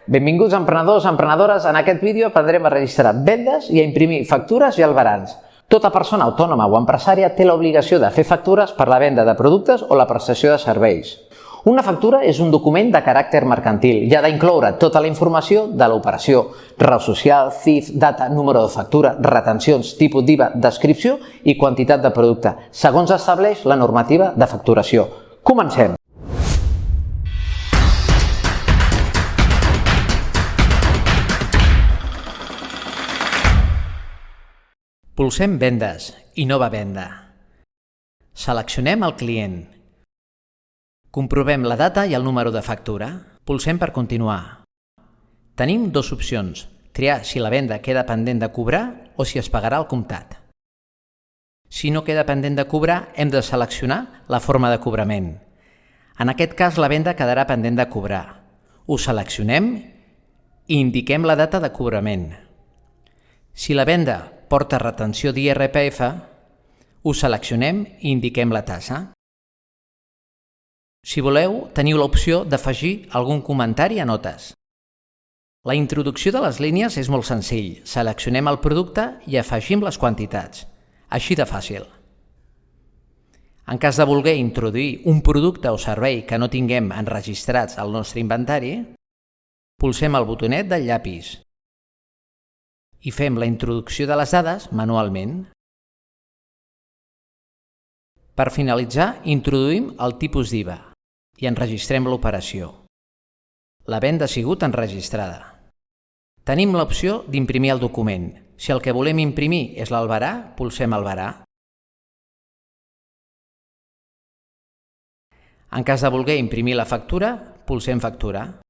Benvinguts emprenedors, emprenedores. En aquest vídeo aprendrem a registrar vendes i a imprimir factures i albarans. Tota persona autònoma o empresària té l'obligació de fer factures per la venda de productes o la prestació de serveis. Una factura és un document de caràcter mercantil i ha d'incloure tota la informació de l'operació: raó social, CIF, data, número de factura, retencions, tipus d'IVA, descripció i quantitat de producte, segons estableix la normativa de facturació. Comencem! Pulsem Vendes i Nova venda. Seleccionem el client. Comprovem la data i el número de factura. Pulsem per continuar. Tenim dues opcions: triar si la venda queda pendent de cobrar o si es pagarà al comptat. Si no queda pendent de cobrar, hem de seleccionar la forma de cobrament. En aquest cas, la venda quedarà pendent de cobrar. Ho seleccionem i indiquem la data de cobrament. Si la venda porta retenció d'IRPF, ho seleccionem i indiquem la tassa. Si voleu, teniu l'opció d'afegir algun comentari a notes. La introducció de les línies és molt senzill. Seleccionem el producte i afegim les quantitats. Així de fàcil. En cas de voler introduir un producte o servei que no tinguem enregistrats al nostre inventari, pulsem el botonet del llapis i fem la introducció de les dades manualment. Per finalitzar, introduïm el tipus d'IVA i enregistrem l'operació. La venda ha sigut enregistrada. Tenim l'opció d'imprimir el document. Si el que volem imprimir és l'albarà, pulsem albarà. En cas de voler imprimir la factura, pulsem factura.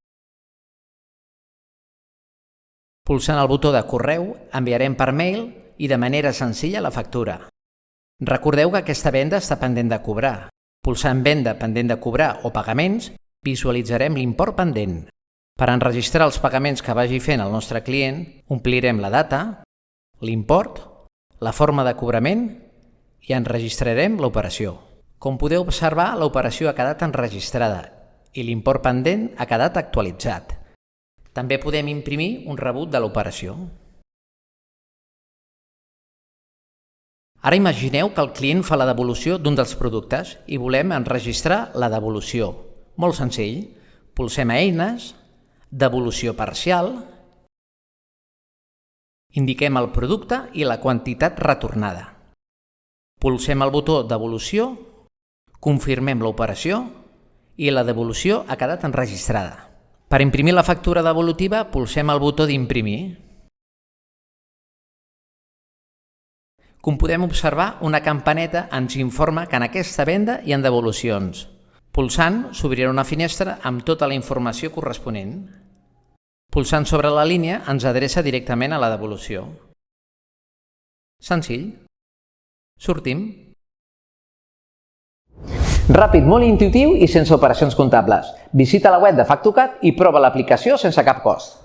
Pulsant el botó de correu, enviarem per mail i de manera senzilla la factura. Recordeu que aquesta venda està pendent de cobrar. Pulsant Venda pendent de cobrar o Pagaments, visualitzarem l'import pendent. Per enregistrar els pagaments que vagi fent el nostre client, omplirem la data, l'import, la forma de cobrament i enregistrarem l'operació. Com podeu observar, l'operació ha quedat enregistrada i l'import pendent ha quedat actualitzat. També podem imprimir un rebut de l'operació. Ara imagineu que el client fa la devolució d'un dels productes i volem enregistrar la devolució. Molt senzill. Pulsem a Eines, Devolució parcial, indiquem el producte i la quantitat retornada. Pulsem el botó Devolució, confirmem l'operació i la devolució ha quedat enregistrada. Per imprimir la factura devolutiva, pulsem el botó d'Imprimir. Com podem observar, una campaneta ens informa que en aquesta venda hi ha devolucions. Pulsant, s'obrirà una finestra amb tota la informació corresponent. Pulsant sobre la línia, ens adreça directament a la devolució. Senzill. Sortim. Ràpid, molt intuïtiu i sense operacions comptables. Visita la web de FactoCAD i prova l'aplicació sense cap cost.